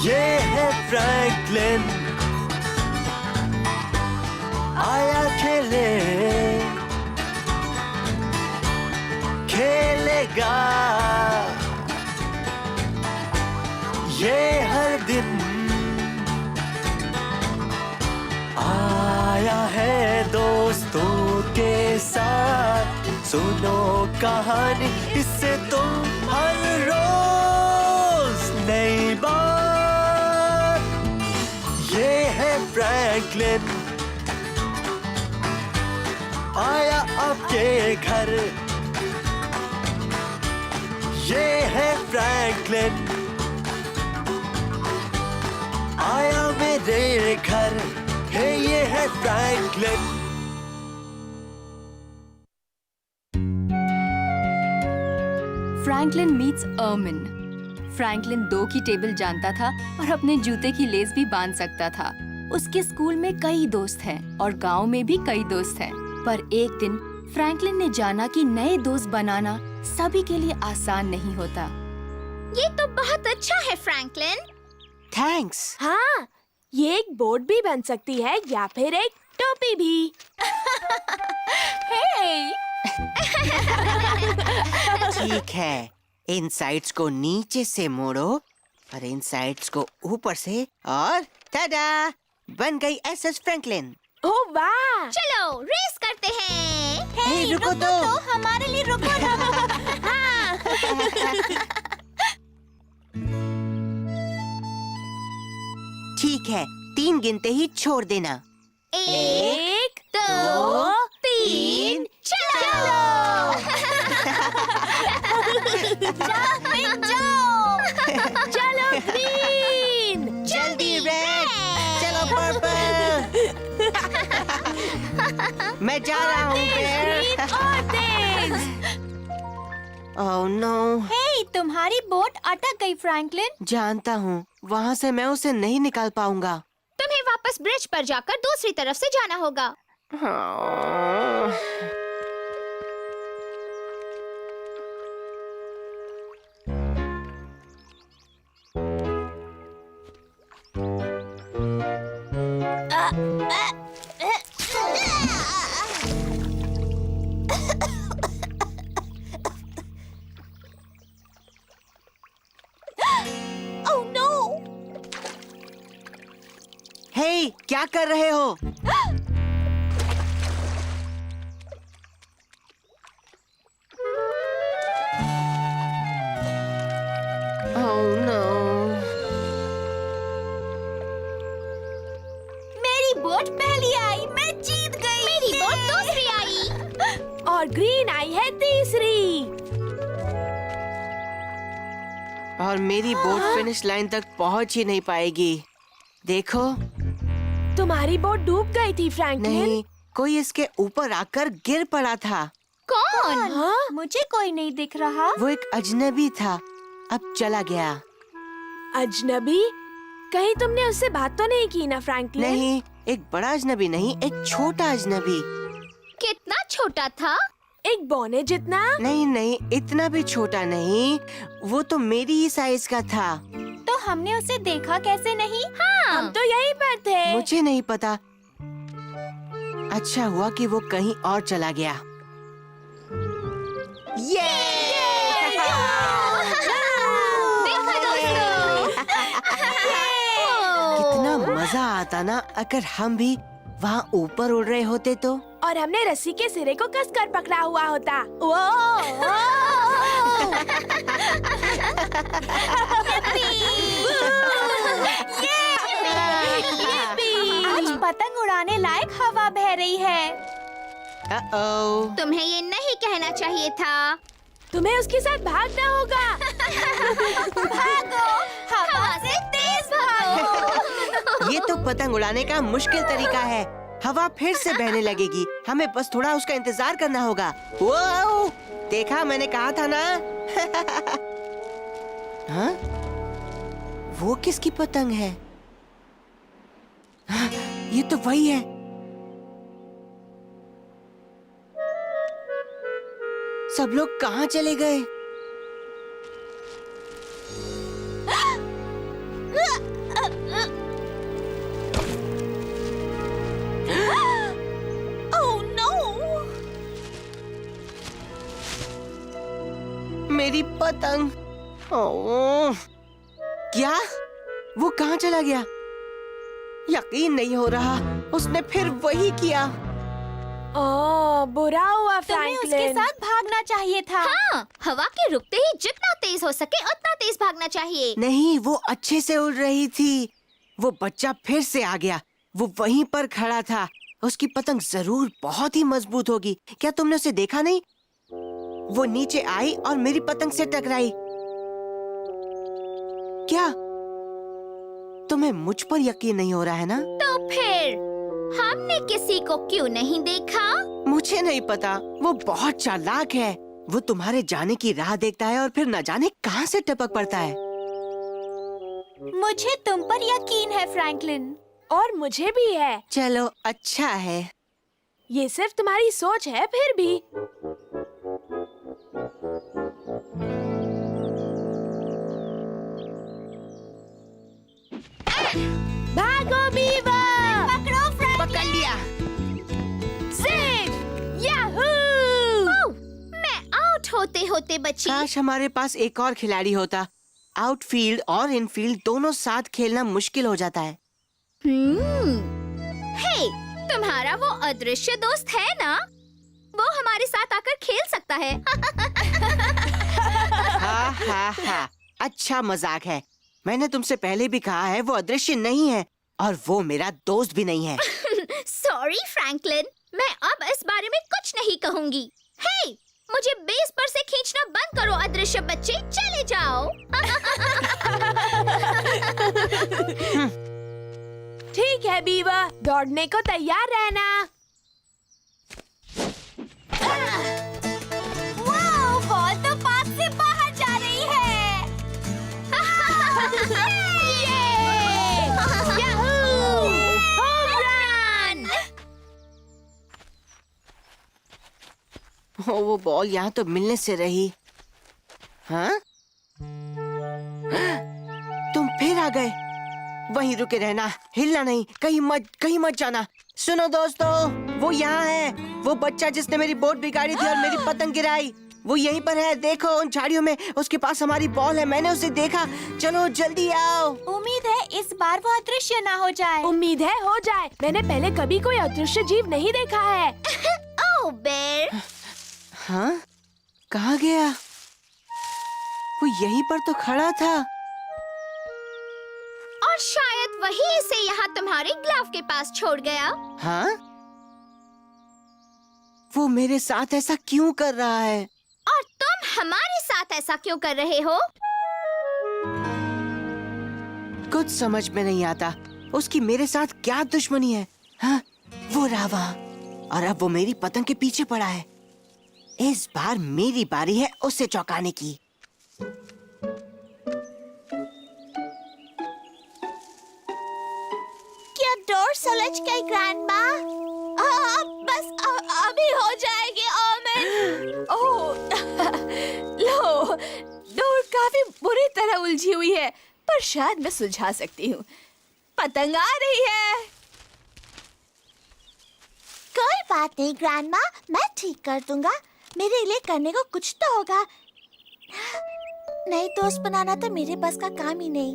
ये है फ्रैंकलिन, आया खेले, खेलेगा ये हर दिन। आया है दोस्तों के साथ, सुनो कहानी इससे तुम हर रोज नई बात। ये है फ्रैंकलिन, आया आपके घर। ये है फ्रैंकलिन, आया मेरे घर। हे ये है Franklin. Franklin meets ermine. Franklin 2 की टेबल जानता था और अपने जूते की लेस भी बांध सकता था। उसके स्कूल में कई दोस्त हैं और गांव में भी कई दोस्त हैं। पर एक दिन फ्रैंकलिन ने जाना कि नए दोस्त बनाना सभी के लिए आसान नहीं होता। ये तो बहुत अच्छा है फ्रैंकलिन। थैंक्स। हाँ, ये एक बोर्ड भी बन सकती है या फिर एक टोपी भी। हे! ठीक है, इन साइड्स को नीचे से मोड़ो और इन साइड्स को ऊपर से, और टाडा, बन गई एसएस फ्रैंकलिन। ओह वाह! चलो रेस करते हैं। हे, रुको तो। हमारे लिए रुको ना। ठीक है, 3 गिनते ही छोड़ देना। 1 2 3 चलो। चलो ग्रीन, जल्दी रेड, चलो पर्पल। मैं जा रहा हूँ ग्रीन और तेज। ओह नो, हे, तुम्हारी बोट अटक गई फ्रैंकलिन। जानता हूँ, वहाँ से मैं उसे नहीं निकाल पाऊंगा। तुम्हें वापस ब्रिज पर जाकर दूसरी तरफ से जाना होगा। Oh no! हे, क्या कर रहे हो? ओह नो, मेरी बोट पहली आई, मैं जीत गई। मेरी बोट दूसरी आई। और ग्रीन आई है तीसरी। और मेरी बोट फिनिश लाइन तक पहुँच ही नहीं पाएगी। देखो, तुम्हारी बोट डूब गई थी फ्रैंकलिन। नहीं, कोई इसके ऊपर आकर गिर पड़ा था। कौन? हाँ? मुझे कोई नहीं दिख रहा। वो एक अजनबी था, अब चला गया। अजनबी? कहीं तुमने उससे बात तो नहीं की ना फ्रैंकलिन? नहीं, एक बड़ा अजनबी नहीं, एक छोटा अजनबी। कितना छोटा था? एक बौने जितना? नहीं नहीं, इतना भी छोटा नहीं, वो तो मेरी ही साइज का था। तो हमने उसे देखा कैसे नहीं? हाँ। हम तो यहीं पर थे। मुझे नहीं पता। अच्छा हुआ कि वो कहीं और चला गया। देखो दोस्तों। कितना मजा आता ना अगर हम भी वहाँ ऊपर उड़ रहे होते तो। और हमने रस्सी के सिरे को कसकर पकड़ा हुआ होता। वो आज पतंग उड़ाने लायक हवा बह रही है। Uh-oh. तुम्हें ये नहीं कहना चाहिए था। तुम्हें उसके साथ भागना होगा। भागो, हवा से तेज भागो। ये तो पतंग उड़ाने का मुश्किल तरीका है। हवा फिर से बहने लगेगी, हमें बस थोड़ा उसका इंतजार करना होगा। वो देखा, मैंने कहा था ना। हाँ? वो किसकी पतंग है? हाँ, ये तो वही है। सब लोग कहाँ चले गए? मेरी पतंग। ओह, क्या? वो कहाँ चला गया? यकीन नहीं हो रहा, उसने फिर वही किया। ओह, बुरा हुआ तुम्हें उसके फ्रैंकलिन। साथ भागना चाहिए था। हाँ, हवा के रुकते ही जितना तेज हो सके उतना तेज भागना चाहिए। नहीं, वो अच्छे से उड़ रही थी। वो बच्चा फिर से आ गया। वो वहीं पर खड़ा था। उसकी पतंग जरूर बहुत ही मजबूत होगी। क्या तुमने उसे देखा नहीं? वो नीचे आई और मेरी पतंग से टकराई। क्या तुम्हें मुझ पर यकीन नहीं हो रहा है ना? तो फिर हमने किसी को क्यों नहीं देखा? मुझे नहीं पता। वो बहुत चालाक है। वो तुम्हारे जाने की राह देखता है और फिर न जाने कहां से टपक पड़ता है। मुझे तुम पर यकीन है फ्रैंकलिन। और मुझे भी है। चलो अच्छा है। ये सिर्फ तुम्हारी सोच है फिर भी। भागो बीवा! पकड़ो फ्रैंकलिन! पकड़ लिया। सिक्स! याहू! ओह, मैं आउट होते होते बची। काश हमारे पास एक और खिलाड़ी होता। आउटफील्ड और इनफील्ड दोनों साथ खेलना मुश्किल हो जाता है। हे, तुम्हारा वो अदृश्य दोस्त है ना? वो हमारे साथ आकर खेल सकता है। हा हा हा, अच्छा मजाक है। मैंने तुमसे पहले भी कहा है वो अदृश्य नहीं है और वो मेरा दोस्त भी नहीं है। सॉरी फ्रैंकलिन, मैं अब इस बारे में कुछ नहीं कहूंगी। हे, मुझे बेस पर से खींचना बंद करो अदृश्य बच्चे, चले जाओ। ठीक है बीवा, दौड़ने को तैयार रहना। वाह, बॉल तो पास से बाहर जा रही है। ओ, वो बॉल यहाँ तो मिलने से रही। हाँ? तुम फिर आ गए। वहीं रुके रहना, हिलना नहीं, कहीं मत जाना। सुनो दोस्तों, वो यहाँ है। वो बच्चा जिसने मेरी बोट बिगाड़ी थी और मेरी पतंग गिराई, वो यहीं पर है। देखो उन झाड़ियों में, उसके पास हमारी बॉल है। मैंने उसे देखा। चलो जल्दी आओ। उम्मीद है इस बार वो अदृश्य ना हो जाए। उम्मीद है हो जाए। मैंने पहले कभी कोई अदृश्य जीव नहीं देखा है। ओह बेर, हाँ? कहाँ गया? वो यहीं पर तो खड़ा था। और शायद वही इसे यहाँ तुम्हारे ग्लव के पास छोड़ गया। हाँ? वो मेरे साथ ऐसा क्यों कर रहा है? और तुम हमारे साथ ऐसा क्यों कर रहे हो? कुछ समझ में नहीं आता। उसकी मेरे साथ क्या दुश्मनी है? हाँ? वो रहा वहाँ। और अब वो मेरी पतंग के पीछे पड़ा है। इस बार मेरी बारी है उसे चौंकाने की। क्या डोर सुलझ गई ग्रैंडमा? बस अभी हो जाएगी ओमेन। ओह, लो, डोर काफी बुरी तरह उलझी हुई है, पर शायद मैं सुलझा सकती हूँ। पतंग आ रही है। कोई बात नहीं ग्रैंडमा, मैं ठीक कर दूंगा। मेरे लिए करने को कुछ तो होगा। नए दोस्त बनाना तो मेरे बस का काम ही नहीं।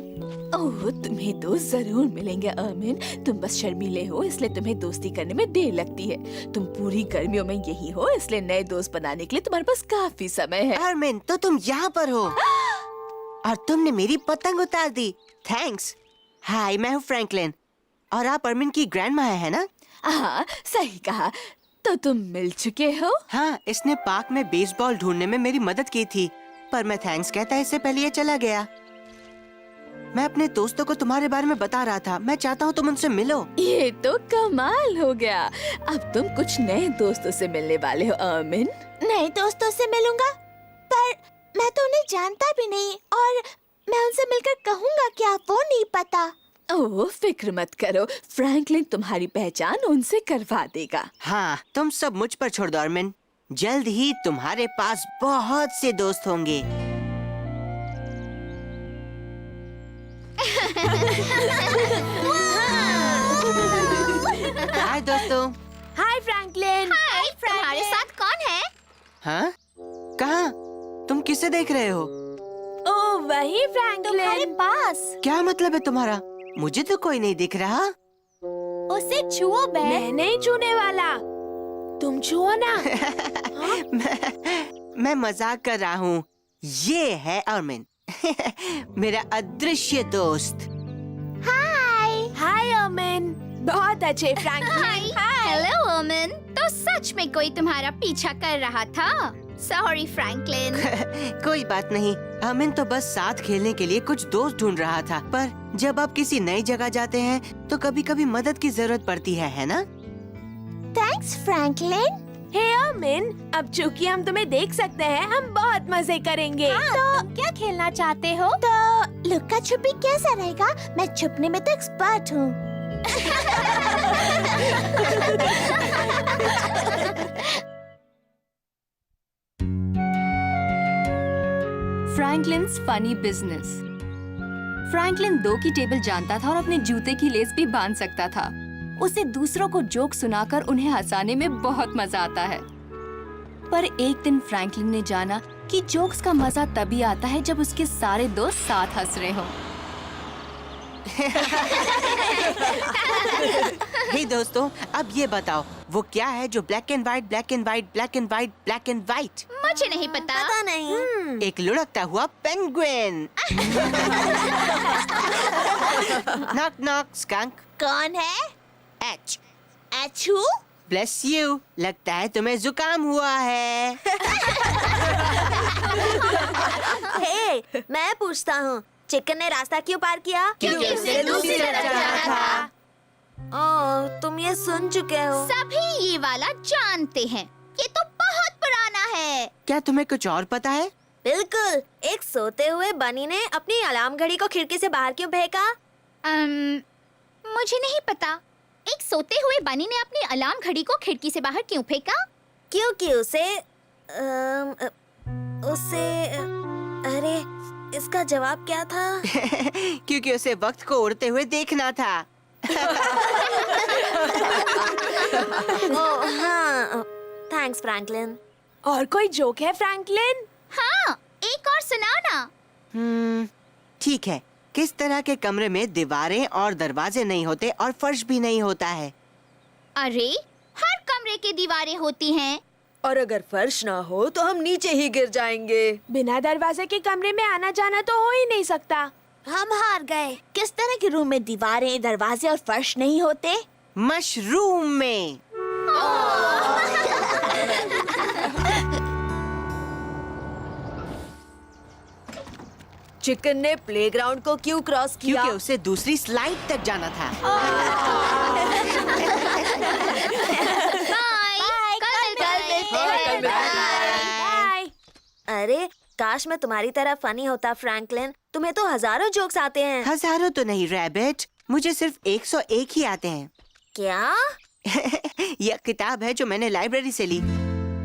ओह, तुम्हें दोस्त जरूर मिलेंगे अर्मिन। तुम बस शर्मीले हो, इसलिए तुम्हें दोस्ती करने में देर लगती है। तुम पूरी गर्मियों में यही हो, इसलिए नए दोस्त बनाने के लिए तुम्हारे पास काफी समय है। अर्मिन, तो तुम यहाँ पर हो और तुमने मेरी पतंग उतार दी। थैंक्स। हाय, मैं हूँ फ्रैंकलिन और आप अर्मिन की ग्रैंडमा है ना? हाँ, सही कहा। तो तुम मिल चुके हो? हाँ, इसने पार्क में बेसबॉल ढूंढने में मेरी मदद की थी, पर मैं थैंक्स कहता इससे पहले ये चला गया। मैं अपने दोस्तों को तुम्हारे बारे में बता रहा था। मैं चाहता हूँ तुम उनसे मिलो। ये तो कमाल हो गया। अब तुम कुछ नए दोस्तों से मिलने वाले हो अर्मिन। नए दोस्तों से मिलूंगा, पर मैं तो उन्हें जानता भी नहीं और मैं उनसे मिलकर कहूँगा क्या, वो नहीं पता। ओह, फिक्र मत करो, फ्रैंकलिन तुम्हारी पहचान उनसे करवा देगा। हाँ, तुम सब मुझ पर छोड़ दो अर्मिन। जल्द ही तुम्हारे पास बहुत से दोस्त होंगे। हाय दोस्तों। हाय फ्रैंकलिन। हाय, तुम्हारे साथ कौन है? हाँ? कहाँ? तुम किसे देख रहे हो? ओ वही तुम्हारे फ्रैंकलिन। पास। क्या मतलब है तुम्हारा? मुझे तो कोई नहीं दिख रहा। उसे छुओ बहन। मैं नहीं छूने वाला, तुम छुओ ना। मैं मजाक कर रहा हूँ। ये है अर्मिन, मेरा अदृश्य दोस्त। हाय अमन, बहुत अच्छे फ्रैंकलिन। हेलो ओमन। तो सच में कोई तुम्हारा पीछा कर रहा था? Sorry Franklin. कोई बात नहीं, अर्मिन तो बस साथ खेलने के लिए कुछ दोस्त ढूंढ रहा था। पर जब आप किसी नई जगह जाते हैं तो कभी-कभी मदद की जरूरत पड़ती है ना? Thanks Franklin. हे अमन, अब चूंकि हम तुम्हें देख सकते हैं, हम बहुत मजे करेंगे। तो तुम क्या खेलना चाहते हो? तो लुक्का छुपी कैसा रहेगा? मैं छुपने में तो एक्सपर्ट हूँ। फ्रैंकलिन्स फनी बिजनेस। फ्रैंकलिन 2 की टेबल जानता था और अपने जूते की लेस भी बांध सकता था। उसे दूसरों को जोक सुनाकर उन्हें हंसाने में बहुत मजा आता है। पर एक दिन फ्रैंकलिन ने जाना कि जोक्स का मजा तभी आता है जब उसके सारे दोस्त साथ हंस रहे हों। हे दोस्तों, अब ये बताओ वो क्या है जो black and white, black and white, black and white, black and white? मुझे नहीं पता। नहीं। एक लुढ़कता हुआ पेंगुइन। Knock knock skunk. कौन है? एच। एचू? ब्लेस यू, लगता है तुम्हें जुकाम हुआ है। हे, मैं पूछता हूँ, चिकन ने रास्ता क्यों पार किया? क्योंकि उसे दूसरी तरफ जाना था। ओह, तुम ये सुन चुके हो। सभी ये वाला जानते हैं। ये तो बहुत पुराना है। क्या तुम्हें कुछ और पता है? बिल्कुल। एक सोते हुए बनी ने अपनी अलार्म घड़ी को खिड़की से बाहर क्यों फेंका? मुझे नहीं पता। एक सोते हुए बनी ने अपनी अलार्म घड़ी को खिड़की से बाहर क्यों फेंका? क्योंकि अरे, इसका जवाब क्या था? क्योंकि उसे वक्त को उड़ते हुए देखना था। ओह हाँ, थैंक्स फ्रैंकलिन। और कोई जोक है फ्रैंकलिन? हाँ, एक और सुनाओ ना। ठीक है। किस तरह के कमरे में दीवारें और दरवाजे नहीं होते और फर्श भी नहीं होता है? अरे, हर कमरे की दीवारें होती हैं। और अगर फर्श ना हो तो हम नीचे ही गिर जाएंगे। बिना दरवाजे के कमरे में आना जाना तो हो ही नहीं सकता। हम हार गए। किस तरह के रूम में दीवारें, दरवाजे और फर्श नहीं होते? मशरूम में। चिकन ने प्लेग्राउंड को क्यों क्रॉस किया? क्योंकि उसे दूसरी स्लाइड तक जाना था। कल मिलते हैं। बाय। अरे, काश मैं तुम्हारी तरह फनी होता फ्रैंकलिन। तुम्हें तो हजारों जोक्स आते हैं। हजारों तो नहीं रैबिट, मुझे सिर्फ 101 ही आते हैं। क्या? यह किताब है जो मैंने लाइब्रेरी से ली।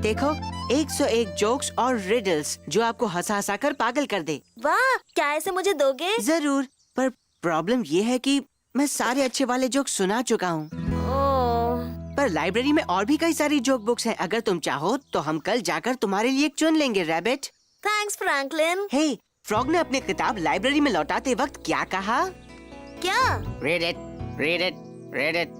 देखो, 101 जोक्स और रिडल्स जो आपको हंसा कर पागल कर दे। वाह, क्या ऐसे मुझे दोगे? जरूर, पर प्रॉब्लम ये है कि मैं सारे अच्छे वाले जोक सुना चुका हूँ। ओह, पर लाइब्रेरी में और भी कई सारी जोक बुक्स हैं। अगर तुम चाहो तो हम कल जाकर तुम्हारे लिए एक चुन लेंगे rabbit. Thanks Franklin. Hey, frog ने अपनी किताब लाइब्रेरी में लौटाते वक्त क्या कहा? क्या? Read it, read it, read it.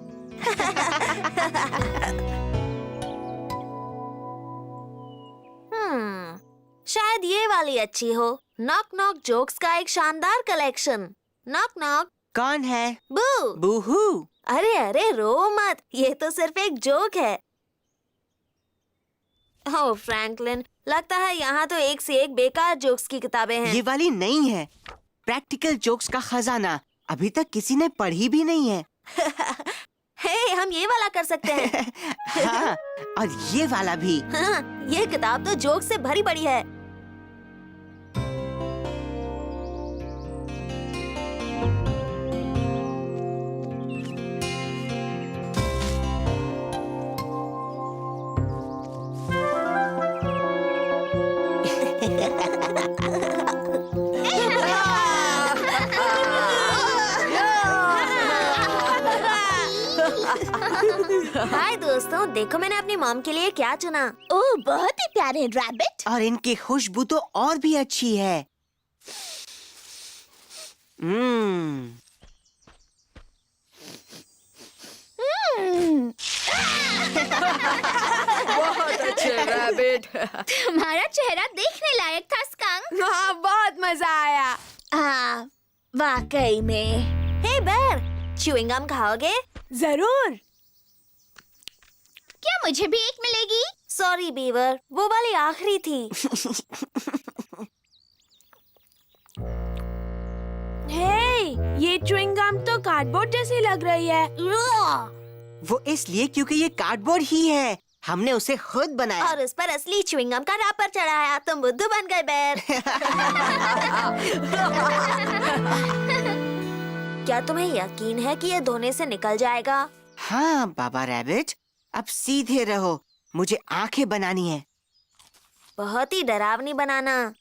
शायद ये वाली अच्छी हो। नॉक नॉक जोक्स का एक शानदार कलेक्शन। Knock knock. कौन है? बू। बूहू। अरे अरे, रो मत, ये तो सिर्फ एक जोक है। ओह फ्रैंकलिन, लगता है यहाँ तो एक से एक बेकार जोक्स की किताबें हैं। ये वाली नहीं है। प्रैक्टिकल जोक्स का खजाना अभी तक किसी ने पढ़ी भी नहीं है। हे, हम ये वाला कर सकते हैं। हाँ, और ये वाला भी। हाँ, ये किताब तो जोक से भरी पड़ी है। हाय दोस्तों, देखो मैंने अपनी मॉम के लिए क्या चुना। ओह, बहुत ही प्यारे रैबिट। और इनकी खुशबू तो और भी अच्छी है। बहुत अच्छे रैबिट। तुम्हारा चेहरा देखने लायक था स्कंक। हाँ, बहुत मजा आया। हाँ, वाकई में। हे बेर, च्युइंग गम खाओगे? जरूर। क्या मुझे भी एक मिलेगी? सॉरी बीवर, वो वाली आखिरी थी। हे, ये च्युइंग गम तो कार्डबोर्ड जैसी लग रही है। वो इसलिए क्योंकि ये कार्डबोर्ड ही है। हमने उसे खुद बनाया। और उस पर असली च्युइंग गम का रैपर चढ़ाया। तुम बुद्धू बन गए बेर। क्या तुम्हें यकीन है कि ये धोने से निकल जाएगा? हाँ बाबा रैबिट, अब सीधे रहो, मुझे आंखें बनानी है। बहुत ही डरावनी बनाना।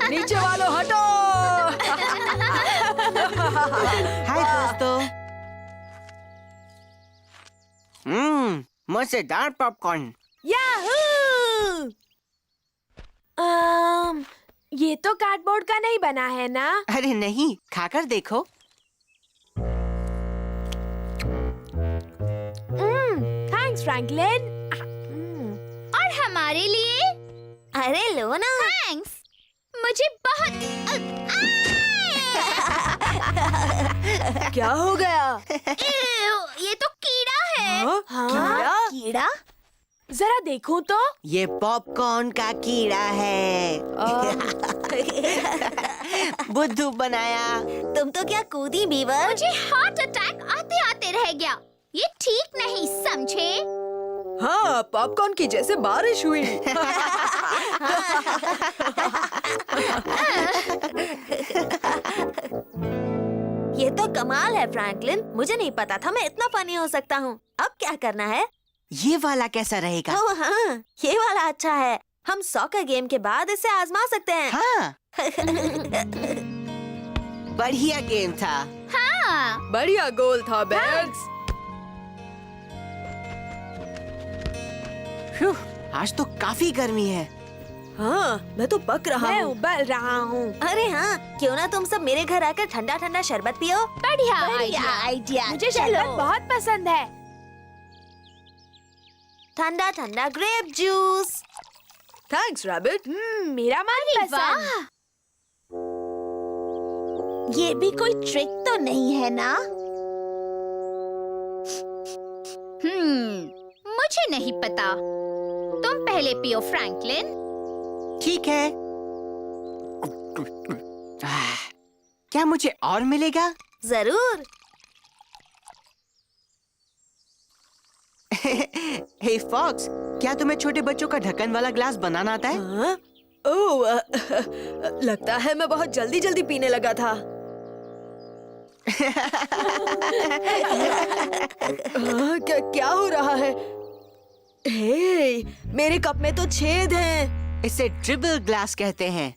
नीचे वालों हटो। हाय दोस्तों। मजेदार पॉपकॉर्न। याहू! ये तो कार्डबोर्ड का नहीं बना है ना? अरे नहीं, खाकर देखो। Thanks Franklin. और हमारे लिए? अरे लो ना। थैंक्स। मुझे बहुत क्या हो गया? ये तो कीड़ा है। हाँ? कीड़ा? जरा देखूं तो। ये पॉपकॉर्न का कीड़ा है। बुद्धू बनाया। तुम तो क्या कूदी बीवर। मुझे हार्ट अटैक आते आते रह गया। ये ठीक नहीं, समझे? हाँ, पॉपकॉर्न की जैसे बारिश हुई। ये तो कमाल है फ्रैंकलिन, मुझे नहीं पता था मैं इतना फनी हो सकता हूँ। अब क्या करना है? ये वाला कैसा रहेगा? ओह हाँ, ये वाला अच्छा है। हम सॉकर गेम के बाद इसे आजमा सकते हैं। हाँ। बढ़िया गेम था। हाँ। बढ़िया गोल था बैग्स। आज तो काफी गर्मी है। हाँ, मैं तो पक रहा मैं हूँ। उबल रहा हूँ। अरे हाँ, क्यों ना तुम सब मेरे घर आकर ठंडा ठंडा शरबत पियो। बढ़िया आइडिया। मुझे शरबत बहुत पसंद है। ठंडा ठंडा ग्रेप जूस। Thanks rabbit. मेरा मन पसंद। वाह। ये भी कोई ट्रिक तो नहीं है ना? मुझे नहीं पता। तुम पहले पियो फ्रैंकलिन। ठीक है। क्या मुझे और मिलेगा? जरूर। हे फॉक्स, क्या तुम्हें छोटे बच्चों का ढक्कन वाला ग्लास बनाना आता है? हाँ? ओह, लगता है मैं बहुत जल्दी जल्दी पीने लगा था। क्या हो रहा है? हे, मेरे कप में तो छेद हैं। इसे ड्रिबल ग्लास कहते हैं।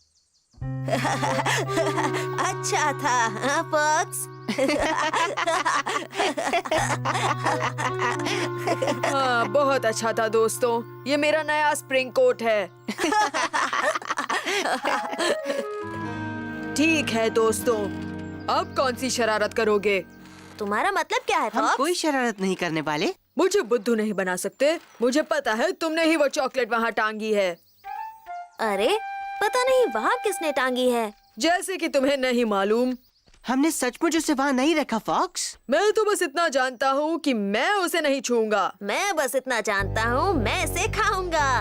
अच्छा था, हाँ फॉक्स। हाँ, बहुत अच्छा था दोस्तों। ये मेरा नया स्प्रिंग कोट है। ठीक है दोस्तों, अब कौन सी शरारत करोगे? तुम्हारा मतलब क्या है हम फॉक्स? कोई शरारत नहीं करने वाले। मुझे बुद्धू नहीं बना सकते। मुझे पता है तुमने ही वो चॉकलेट वहाँ टांगी है। अरे, पता नहीं वहाँ किसने टांगी है। जैसे कि तुम्हें नहीं मालूम। हमने सचमुच उसे वहाँ नहीं रखा फॉक्स। मैं तो बस इतना जानता हूँ कि मैं उसे नहीं छूऊंगा। मैं बस इतना जानता हूँ, मैं इसे खाऊंगा।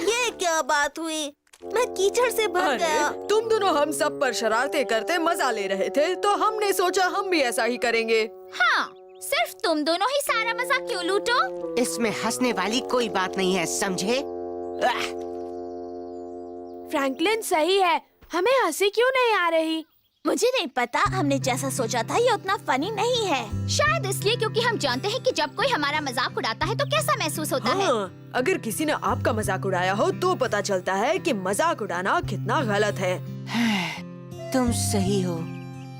ये क्या बात हुई? मैं कीचड़ से भर अरे, गया। तुम दोनों हम सब पर शरारतें करते मजा ले रहे थे, तो हमने सोचा हम भी ऐसा ही करेंगे। हाँ, सिर्फ तुम दोनों ही सारा मजा क्यों लूटो? इसमें हंसने वाली कोई बात नहीं है, समझे? फ्रैंकलिन सही है। हमें हंसी क्यों नहीं आ रही? मुझे नहीं पता, हमने जैसा सोचा था ये उतना फनी नहीं है। शायद इसलिए क्योंकि हम जानते हैं कि जब कोई हमारा मजाक उड़ाता है तो कैसा महसूस होता है। हाँ, अगर किसी ने आपका मजाक उड़ाया हो तो पता चलता है कि मजाक उड़ाना कितना गलत है। तुम सही हो।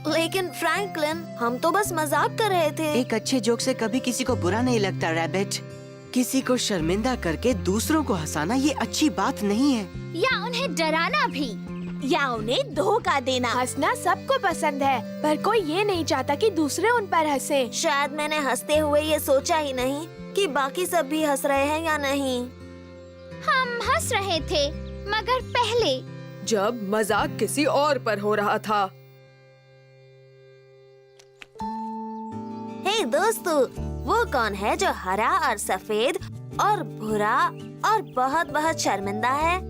लेकिन फ्रैंकलिन, हम तो बस मजाक कर रहे थे। एक अच्छे जोक से कभी किसी को बुरा नहीं लगता रैबिट। किसी को शर्मिंदा करके दूसरों को हंसाना ये अच्छी बात नहीं है। या उन्हें डराना भी, या उन्हें धोखा देना। हंसना सबको पसंद है, पर कोई ये नहीं चाहता कि दूसरे उन पर हंसे। शायद मैंने हंसते हुए ये सोचा ही नहीं कि बाकी सब भी हंस रहे हैं या नहीं। हम हंस रहे थे, मगर पहले जब मजाक किसी और पर हो रहा था। हे दोस्तों, वो कौन है जो हरा और सफेद और भूरा और बहुत बहुत शर्मिंदा है?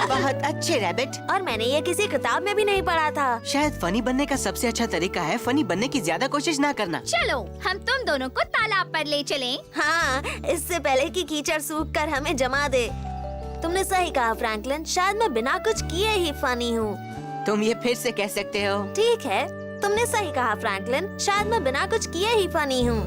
बहुत अच्छे रैबिट। और मैंने ये किसी किताब में भी नहीं पढ़ा था। शायद फनी बनने का सबसे अच्छा तरीका है फनी बनने की ज्यादा कोशिश ना करना। चलो हम तुम दोनों को तालाब पर ले चलें। हाँ, इससे पहले कि कीचड़ सूख कर हमें जमा दे। तुमने सही कहा फ्रैंकलिन, शायद मैं बिना कुछ किए ही फनी हूँ। तुम ये फिर से कह सकते हो। ठीक है, तुमने सही कहा फ्रैंकलिन, शायद मैं बिना कुछ किए ही फनी हूँ।